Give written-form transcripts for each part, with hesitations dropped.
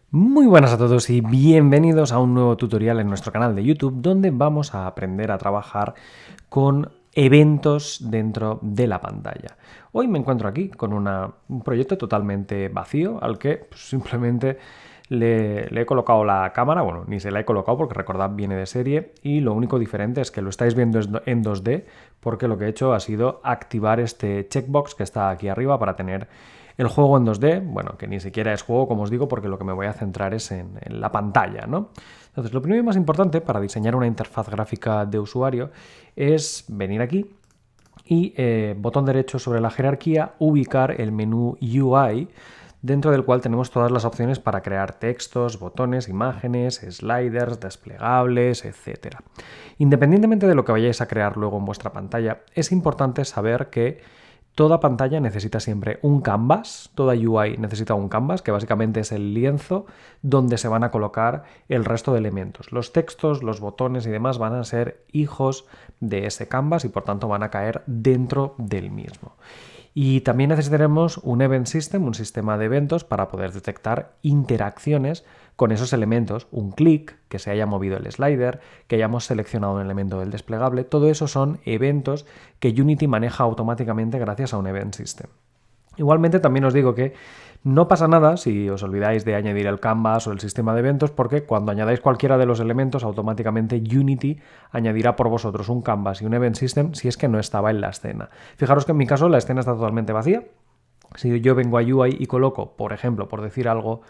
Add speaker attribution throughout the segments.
Speaker 1: Muy buenas a todos y bienvenidos a un nuevo tutorial en nuestro canal de YouTube donde vamos a aprender a trabajar con eventos dentro de la pantalla. Hoy me encuentro aquí con un proyecto totalmente vacío al que simplemente le he colocado la cámara, bueno, ni se la he colocado porque recordad viene de serie y lo único diferente es que lo estáis viendo en 2D porque lo que he hecho ha sido activar este checkbox que está aquí arriba para tener el juego en 2D, bueno, que ni siquiera es juego, como os digo, porque lo que me voy a centrar es en la pantalla, ¿no? Entonces, lo primero y más importante para diseñar una interfaz gráfica de usuario es venir aquí y botón derecho sobre la jerarquía, ubicar el menú UI, dentro del cual tenemos todas las opciones para crear textos, botones, imágenes, sliders, desplegables, etc. Independientemente de lo que vayáis a crear luego en vuestra pantalla, es importante saber que toda pantalla necesita siempre un canvas, toda UI necesita un canvas, que básicamente es el lienzo donde se van a colocar el resto de elementos. Los textos, los botones y demás van a ser hijos de ese canvas y por tanto van a caer dentro del mismo. Y también necesitaremos un event system, un sistema de eventos para poder detectar interacciones con esos elementos, un clic, que se haya movido el slider, que hayamos seleccionado un elemento del desplegable. Todo eso son eventos que Unity maneja automáticamente gracias a un event system. Igualmente también os digo que no pasa nada si os olvidáis de añadir el canvas o el sistema de eventos, porque cuando añadáis cualquiera de los elementos automáticamente Unity añadirá por vosotros un canvas y un event system si es que no estaba en la escena. Fijaros que en mi caso la escena está totalmente vacía. Si yo vengo a UI y coloco, por ejemplo, por decir algo,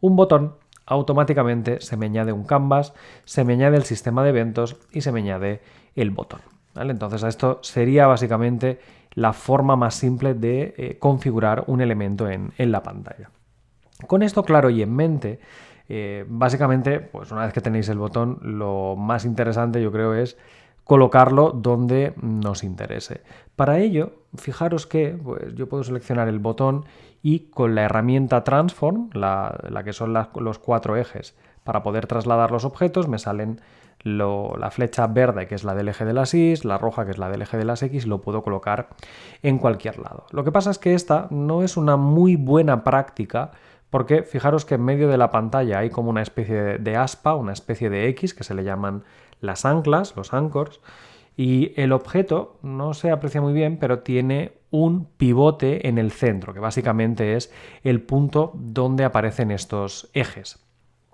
Speaker 1: un botón, automáticamente se me añade un canvas, se me añade el sistema de eventos y se me añade el botón. ¿Vale? Entonces esto sería básicamente la forma más simple de configurar un elemento en la pantalla. Con esto claro y en mente, básicamente, pues una vez que tenéis el botón, lo más interesante yo creo es colocarlo donde nos interese. Para ello, fijaros que pues, yo puedo seleccionar el botón y con la herramienta Transform, la que son los 4 ejes, para poder trasladar los objetos, me salen la flecha verde, que es la del eje de las Y, la roja, que es la del eje de las X, lo puedo colocar en cualquier lado. Lo que pasa es que esta no es una muy buena práctica porque fijaros que en medio de la pantalla hay como una especie de aspa, una especie de X, que se le llaman las anclas, los anchors, y el objeto no se aprecia muy bien, pero tiene un pivote en el centro, que básicamente es el punto donde aparecen estos ejes.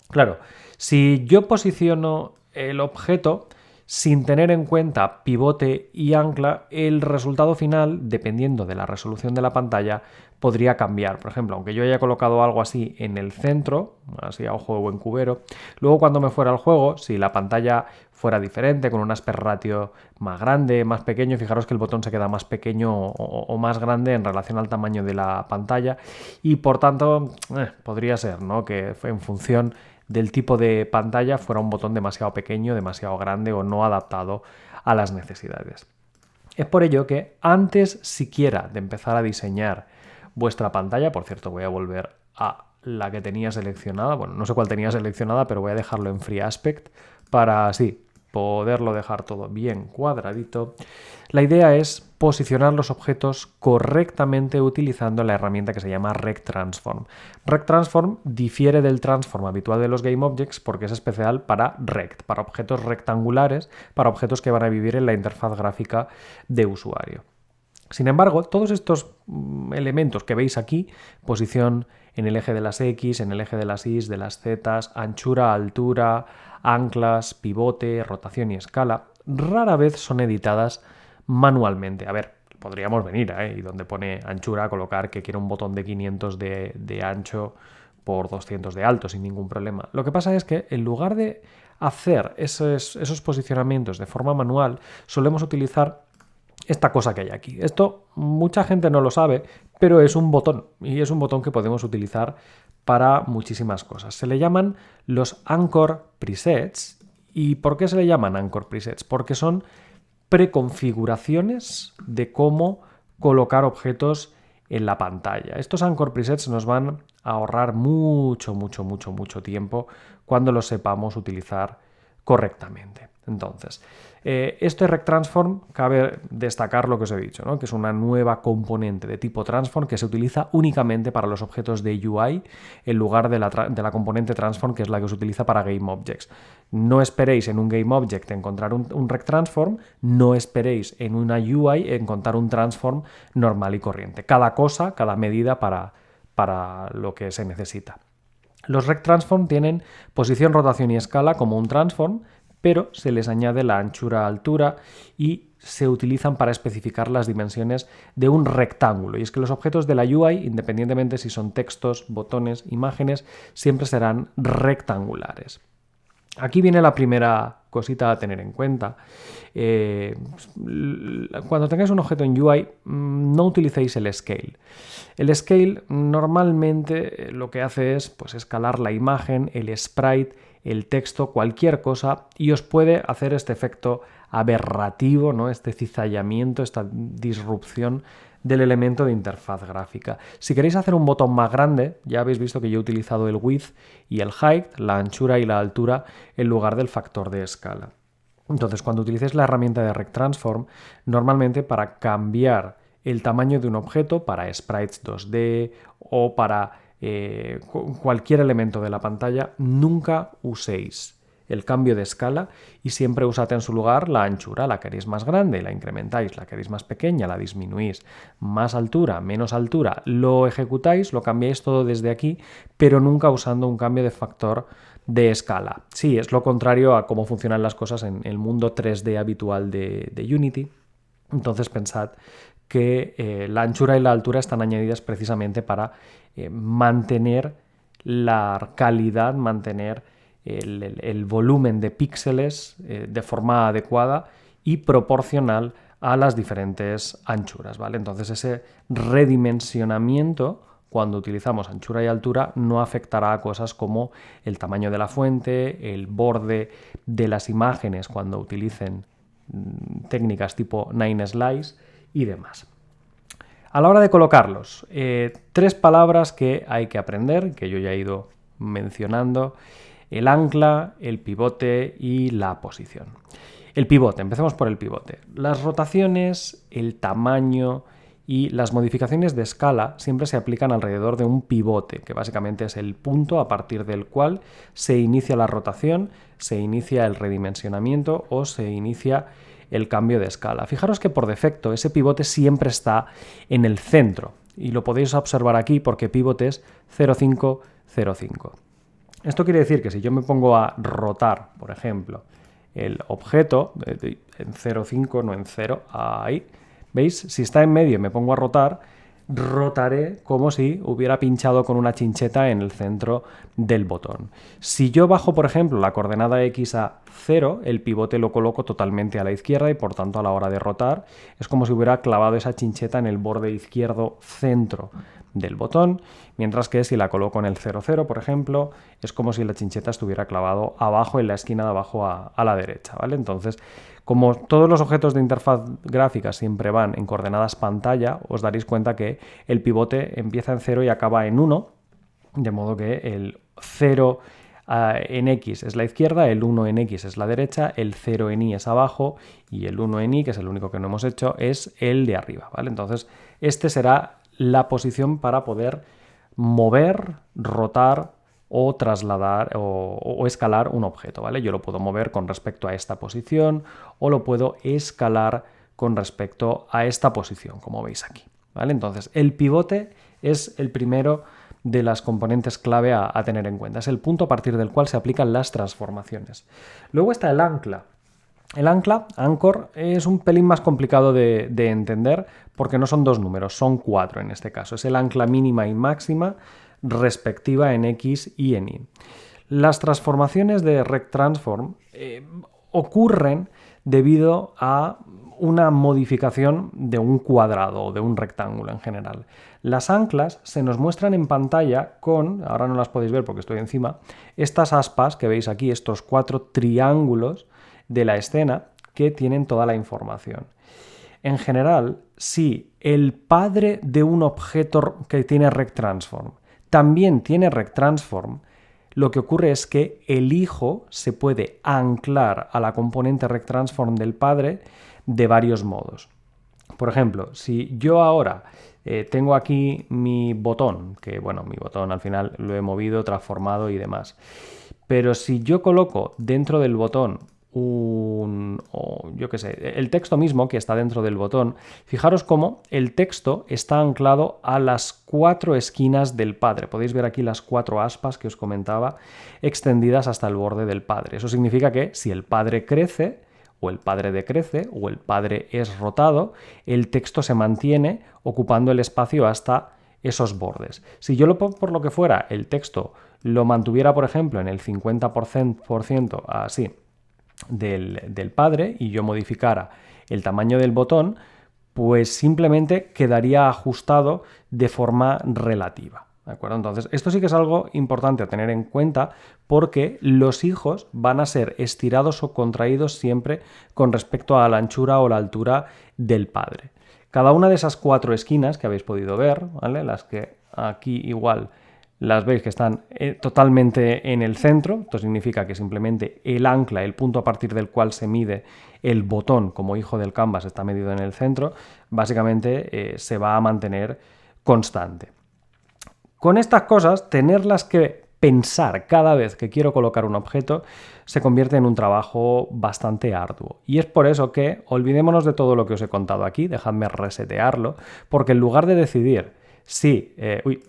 Speaker 1: Claro, si yo posiciono el objeto sin tener en cuenta pivote y ancla, el resultado final, dependiendo de la resolución de la pantalla, podría cambiar. Por ejemplo, aunque yo haya colocado algo así en el centro, así a ojo de buen cubero, luego cuando me fuera al juego, si la pantalla fuera diferente, con un aspect ratio más grande, más pequeño, fijaros que el botón se queda más pequeño o más grande en relación al tamaño de la pantalla y por tanto podría ser, ¿no?, que en función del tipo de pantalla fuera un botón demasiado pequeño, demasiado grande o no adaptado a las necesidades. Es por ello que antes siquiera de empezar a diseñar vuestra pantalla, por cierto voy a volver a la que tenía seleccionada, bueno, no sé cuál tenía seleccionada, pero voy a dejarlo en Free Aspect para así poderlo dejar todo bien cuadradito. La idea es posicionar los objetos correctamente utilizando la herramienta que se llama RecTransform. RecTransform difiere del transform habitual de los GameObjects porque es especial para rect, para objetos rectangulares, para objetos que van a vivir en la interfaz gráfica de usuario. Sin embargo, todos estos elementos que veis aquí, posición en el eje de las X, en el eje de las Y, de las Z, anchura, altura, anclas, pivote, rotación y escala, rara vez son editadas manualmente. A ver, podríamos venir y donde pone anchura colocar que quiero un botón de 500 de ancho por 200 de alto sin ningún problema. Lo que pasa es que en lugar de hacer esos posicionamientos de forma manual, solemos utilizar esta cosa que hay aquí. Esto mucha gente no lo sabe, pero es un botón y es un botón que podemos utilizar para muchísimas cosas. Se le llaman los Anchor Presets. ¿Y por qué se le llaman Anchor Presets? Porque son preconfiguraciones de cómo colocar objetos en la pantalla. Estos Anchor Presets nos van a ahorrar mucho tiempo cuando los sepamos utilizar correctamente. Entonces, este RecTransform cabe destacar lo que os he dicho, ¿no? Que es una nueva componente de tipo Transform que se utiliza únicamente para los objetos de UI en lugar de la componente Transform, que es la que se utiliza para GameObjects. No esperéis en un GameObject encontrar un RecTransform, no esperéis en una UI encontrar un Transform normal y corriente. Cada cosa, cada medida para lo que se necesita. Los RecTransform tienen posición, rotación y escala como un transform, pero se les añade la anchura, altura y se utilizan para especificar las dimensiones de un rectángulo. Y es que los objetos de la UI, independientemente si son textos, botones, imágenes, siempre serán rectangulares. Aquí viene la primera cosita a tener en cuenta. Cuando tengáis un objeto en UI, no utilicéis el scale. El scale normalmente lo que hace es pues, escalar la imagen, el sprite, el texto, cualquier cosa, y os puede hacer este efecto aberrativo, ¿no? Este cizallamiento, esta disrupción del elemento de interfaz gráfica. Si queréis hacer un botón más grande, ya habéis visto que yo he utilizado el width y el height, la anchura y la altura, en lugar del factor de escala. Entonces, cuando utilicéis la herramienta de RecTransform, normalmente para cambiar el tamaño de un objeto, para sprites 2D o para cualquier elemento de la pantalla, nunca uséis el cambio de escala y siempre usad en su lugar la anchura. La queréis más grande, la incrementáis; la queréis más pequeña, la disminuís; más altura, menos altura, lo ejecutáis, lo cambiáis todo desde aquí, pero nunca usando un cambio de factor de escala. Sí, es lo contrario a cómo funcionan las cosas en el mundo 3D habitual de Unity. Entonces pensad que la anchura y la altura están añadidas precisamente para mantener la calidad, mantener el volumen de píxeles de forma adecuada y proporcional a las diferentes anchuras, ¿vale? Entonces ese redimensionamiento, cuando utilizamos anchura y altura, no afectará a cosas como el tamaño de la fuente, el borde de las imágenes cuando utilicen técnicas tipo 9Slice y demás. A la hora de colocarlos, 3 palabras que hay que aprender, que yo ya he ido mencionando: el ancla, el pivote y la posición. El pivote, empecemos por el pivote. Las rotaciones, el tamaño y las modificaciones de escala siempre se aplican alrededor de un pivote, que básicamente es el punto a partir del cual se inicia la rotación, se inicia el redimensionamiento o se inicia el cambio de escala. Fijaros que por defecto ese pivote siempre está en el centro y lo podéis observar aquí porque pivote es 0,5, 0,5. Esto quiere decir que si yo me pongo a rotar, por ejemplo, el objeto en 0,5, no en 0, ahí, ¿veis? Si está en medio y me pongo a rotar, rotaré como si hubiera pinchado con una chincheta en el centro del botón. Si yo bajo, por ejemplo, la coordenada X a 0, el pivote lo coloco totalmente a la izquierda y por tanto a la hora de rotar es como si hubiera clavado esa chincheta en el borde izquierdo centro del botón, mientras que si la coloco en el 0,0, por ejemplo, es como si la chincheta estuviera clavado abajo, en la esquina de abajo a la derecha, ¿vale? Entonces, como todos los objetos de interfaz gráfica siempre van en coordenadas pantalla, os daréis cuenta que el pivote empieza en 0 y acaba en 1, de modo que el 0 en X es la izquierda, el 1 en X es la derecha, el 0 en Y es abajo y el 1 en Y, que es el único que no hemos hecho, es el de arriba, ¿vale? Entonces, este será la posición para poder mover, rotar o trasladar o escalar un objeto, ¿vale? Yo lo puedo mover con respecto a esta posición o lo puedo escalar con respecto a esta posición, como veis aquí, ¿vale? Entonces, el pivote es el primero de las componentes clave a tener en cuenta. Es el punto a partir del cual se aplican las transformaciones. Luego está el ancla. El ancla, anchor, es un pelín más complicado de entender porque no son 2 números, son 4 en este caso. Es el ancla mínima y máxima respectiva en X y en Y. Las transformaciones de RecTransform ocurren debido a una modificación de un cuadrado o de un rectángulo en general. Las anclas se nos muestran en pantalla con, ahora no las podéis ver porque estoy encima, estas aspas que veis aquí, estos 4 triángulos de la escena que tienen toda la información. En general, si el padre de un objeto que tiene RecTransform también tiene RecTransform, lo que ocurre es que el hijo se puede anclar a la componente rectransform del padre de varios modos. Por ejemplo, si yo ahora tengo aquí mi botón, que bueno, mi botón al final lo he movido, transformado y demás, pero si yo coloco dentro del botón el texto mismo que está dentro del botón, fijaros cómo el texto está anclado a las 4 esquinas del padre. Podéis ver aquí las 4 aspas que os comentaba extendidas hasta el borde del padre. Eso significa que si el padre crece, o el padre decrece, o el padre es rotado, el texto se mantiene ocupando el espacio hasta esos bordes. Si yo por lo que fuera el texto lo mantuviera, por ejemplo, en el 50% así del padre y yo modificara el tamaño del botón, pues simplemente quedaría ajustado de forma relativa. ¿De acuerdo? Entonces, esto sí que es algo importante a tener en cuenta porque los hijos van a ser estirados o contraídos siempre con respecto a la anchura o la altura del padre. Cada una de esas 4 esquinas que habéis podido ver, ¿vale? Las que aquí igual las veis que están totalmente en el centro. Esto significa que simplemente el ancla, el punto a partir del cual se mide el botón como hijo del canvas, está medido en el centro. Básicamente se va a mantener constante. Con estas cosas, tenerlas que pensar cada vez que quiero colocar un objeto se convierte en un trabajo bastante arduo. Y es por eso que olvidémonos de todo lo que os he contado aquí, dejadme resetearlo, porque en lugar de decidir sí,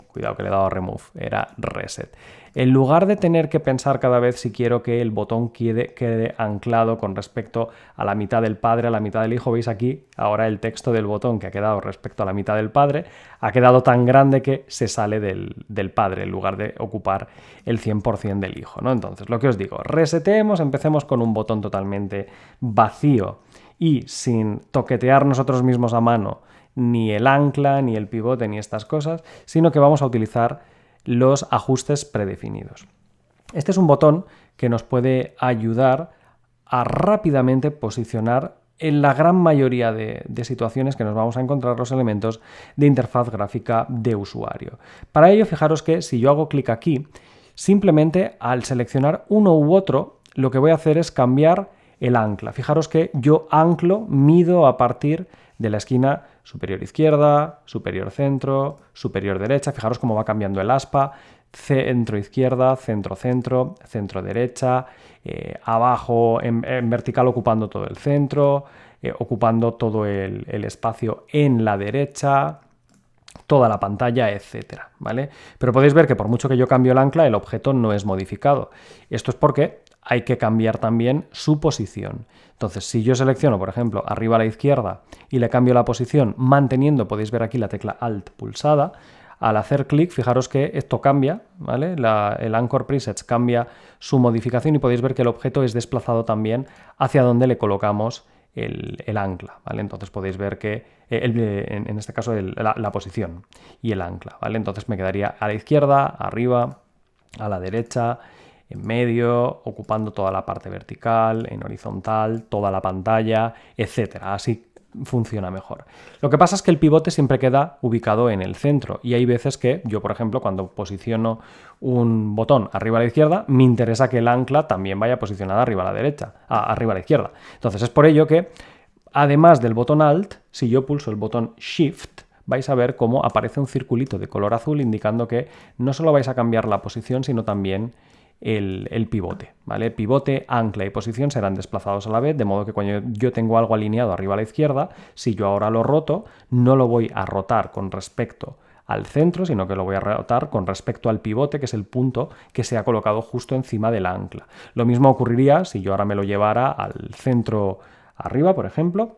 Speaker 1: cuidado que le he dado a remove, era reset. En lugar de tener que pensar cada vez si quiero que el botón quede anclado con respecto a la mitad del padre, a la mitad del hijo, veis aquí ahora el texto del botón que ha quedado respecto a la mitad del padre ha quedado tan grande que se sale del padre en lugar de ocupar el 100% del hijo, ¿no? Entonces, lo que os digo, reseteemos, empecemos con un botón totalmente vacío y sin toquetear nosotros mismos a mano ni el ancla, ni el pivote, ni estas cosas, sino que vamos a utilizar los ajustes predefinidos. Este es un botón que nos puede ayudar a rápidamente posicionar en la gran mayoría de situaciones que nos vamos a encontrar los elementos de interfaz gráfica de usuario. Para ello, fijaros que si yo hago clic aquí, simplemente al seleccionar uno u otro, lo que voy a hacer es cambiar el ancla. Fijaros que yo anclo, mido a partir de la esquina superior izquierda, superior centro, superior derecha. Fijaros cómo va cambiando el aspa, centro izquierda, centro centro, centro derecha, abajo en vertical ocupando todo el centro, ocupando todo el espacio en la derecha, toda la pantalla, etcétera, ¿vale? Pero podéis ver que por mucho que yo cambio el ancla, el objeto no es modificado. Esto es porque hay que cambiar también su posición. Entonces, si yo selecciono, por ejemplo, arriba a la izquierda y le cambio la posición manteniendo, podéis ver aquí la tecla Alt pulsada, al hacer clic, fijaros que esto cambia, ¿vale? El Anchor Presets cambia su modificación y podéis ver que el objeto es desplazado también hacia donde le colocamos el ancla, ¿vale? Entonces podéis ver que, en este caso, la posición y el ancla, ¿vale? Entonces me quedaría a la izquierda, arriba, a la derecha, en medio, ocupando toda la parte vertical, en horizontal, toda la pantalla, etcétera. Así funciona mejor. Lo que pasa es que el pivote siempre queda ubicado en el centro y hay veces que yo, por ejemplo, cuando posiciono un botón arriba a la izquierda, me interesa que el ancla también vaya posicionada arriba a la derecha, arriba a la izquierda. Entonces es por ello que, además del botón Alt, si yo pulso el botón Shift, vais a ver cómo aparece un circulito de color azul indicando que no solo vais a cambiar la posición, sino también el pivote, ¿vale? Pivote, ancla y posición serán desplazados a la vez, de modo que cuando yo tengo algo alineado arriba a la izquierda, si yo ahora lo roto, no lo voy a rotar con respecto al centro, sino que lo voy a rotar con respecto al pivote, que es el punto que se ha colocado justo encima del ancla. Lo mismo ocurriría si yo ahora me lo llevara al centro arriba, por ejemplo.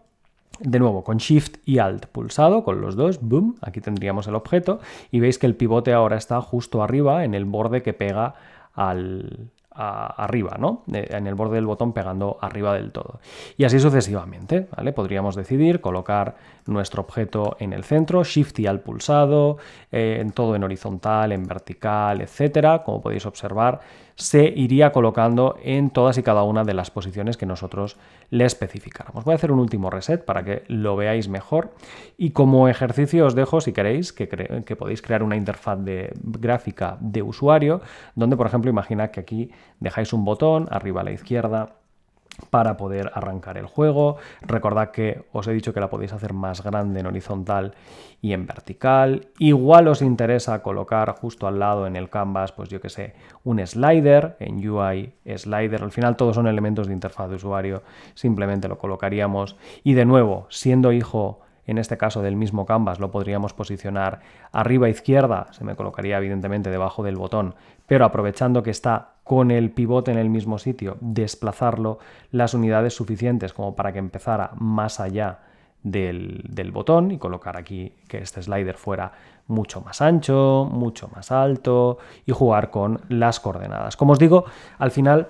Speaker 1: De nuevo, con Shift y Alt pulsado, con los dos, boom, aquí tendríamos el objeto y veis que el pivote ahora está justo arriba en el borde que pega al arriba, ¿no? En el borde del botón pegando arriba del todo. Y así sucesivamente, ¿vale? Podríamos decidir colocar nuestro objeto en el centro, Shift y al pulsado, en todo en horizontal, en vertical, etcétera. Como podéis observar, se iría colocando en todas y cada una de las posiciones que nosotros le especificáramos. Voy a hacer un último reset para que lo veáis mejor y como ejercicio os dejo, si queréis, que podéis crear una interfaz gráfica de usuario donde, por ejemplo, imagina que aquí dejáis un botón arriba a la izquierda para poder arrancar el juego. Recordad que os he dicho que la podéis hacer más grande en horizontal y en vertical. Igual os interesa colocar justo al lado en el canvas, pues yo que sé, un slider, en UI slider. Al final todos son elementos de interfaz de usuario, simplemente lo colocaríamos. Y de nuevo, siendo hijo en este caso del mismo canvas, lo podríamos posicionar arriba a izquierda, se me colocaría evidentemente debajo del botón, pero aprovechando que está con el pivote en el mismo sitio, desplazarlo las unidades suficientes como para que empezara más allá del botón y colocar aquí que este slider fuera mucho más ancho, mucho más alto y jugar con las coordenadas. Como os digo, al final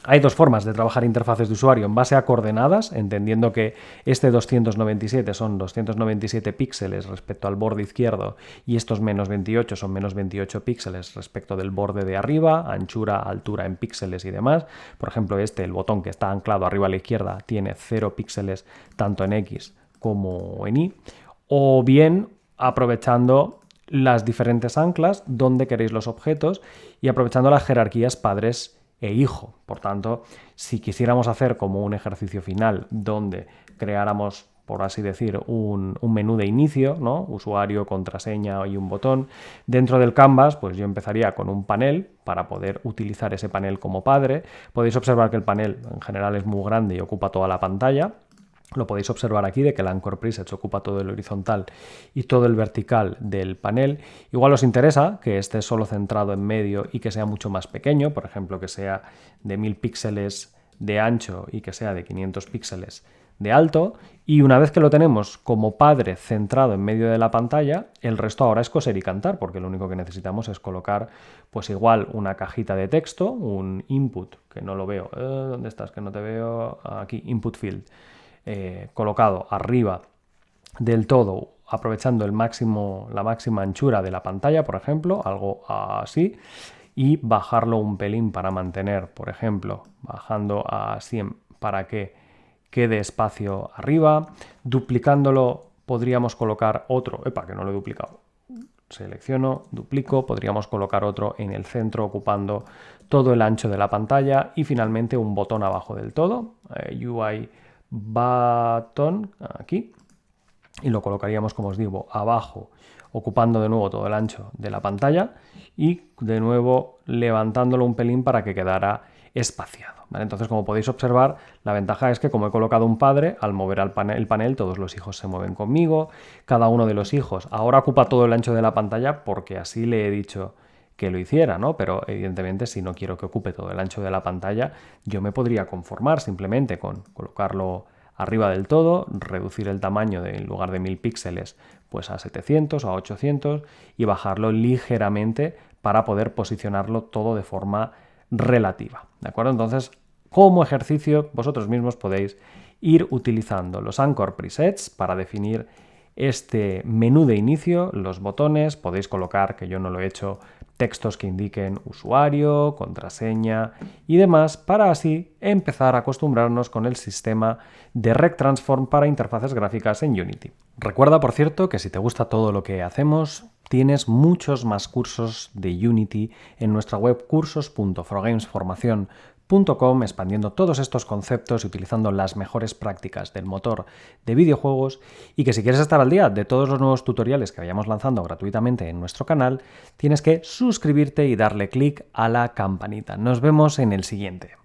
Speaker 1: hay dos formas de trabajar interfaces de usuario en base a coordenadas, entendiendo que este 297 son 297 píxeles respecto al borde izquierdo y estos menos 28 son menos 28 píxeles respecto del borde de arriba, anchura, altura en píxeles y demás. Por ejemplo, el botón que está anclado arriba a la izquierda tiene 0 píxeles tanto en X como en Y. O bien aprovechando las diferentes anclas donde queréis los objetos y aprovechando las jerarquías padres e hijo. Por tanto, si quisiéramos hacer como un ejercicio final donde creáramos, por así decir, un menú de inicio, ¿no? Usuario, contraseña y un botón, dentro del canvas, pues yo empezaría con un panel para poder utilizar ese panel como padre. Podéis observar que el panel en general es muy grande y ocupa toda la pantalla. Lo podéis observar aquí de que el Anchor Presets ocupa todo el horizontal y todo el vertical del panel. Igual os interesa que esté solo centrado en medio y que sea mucho más pequeño, por ejemplo, que sea de 1000 píxeles de ancho y que sea de 500 píxeles de alto. Y una vez que lo tenemos como padre centrado en medio de la pantalla, el resto ahora es coser y cantar, porque lo único que necesitamos es colocar, pues igual, una cajita de texto, un input, que no lo veo. ¿Dónde estás? Que no te veo. Aquí, input field. Colocado arriba del todo, aprovechando la máxima anchura de la pantalla, por ejemplo, algo así, y bajarlo un pelín para mantener, por ejemplo, bajando a 100 para que quede espacio arriba. Duplicándolo podríamos colocar otro, que no lo he duplicado. Selecciono, duplico, podríamos colocar otro en el centro ocupando todo el ancho de la pantalla y finalmente un botón abajo del todo, UI button aquí, y lo colocaríamos, como os digo, abajo, ocupando de nuevo todo el ancho de la pantalla y de nuevo levantándolo un pelín para que quedara espaciado, ¿vale? Entonces, como podéis observar, la ventaja es que como he colocado un padre, al mover el panel todos los hijos se mueven conmigo. Cada uno de los hijos ahora ocupa todo el ancho de la pantalla porque así le he dicho que lo hiciera, ¿no? Pero evidentemente si no quiero que ocupe todo el ancho de la pantalla, yo me podría conformar simplemente con colocarlo arriba del todo, reducir el tamaño en lugar de 1000 píxeles pues a 700 o a 800 y bajarlo ligeramente para poder posicionarlo todo de forma relativa, ¿de acuerdo? Entonces, como ejercicio, vosotros mismos podéis ir utilizando los Anchor Presets para definir este menú de inicio, los botones, podéis colocar, que yo no lo he hecho, textos que indiquen usuario, contraseña y demás, para así empezar a acostumbrarnos con el sistema de Rec Transform para interfaces gráficas en Unity. Recuerda, por cierto, que si te gusta todo lo que hacemos, tienes muchos más cursos de Unity en nuestra web cursos.frogamesformacion.com, expandiendo todos estos conceptos y utilizando las mejores prácticas del motor de videojuegos, y que si quieres estar al día de todos los nuevos tutoriales que vayamos lanzando gratuitamente en nuestro canal, tienes que suscribirte y darle clic a la campanita. Nos vemos en el siguiente.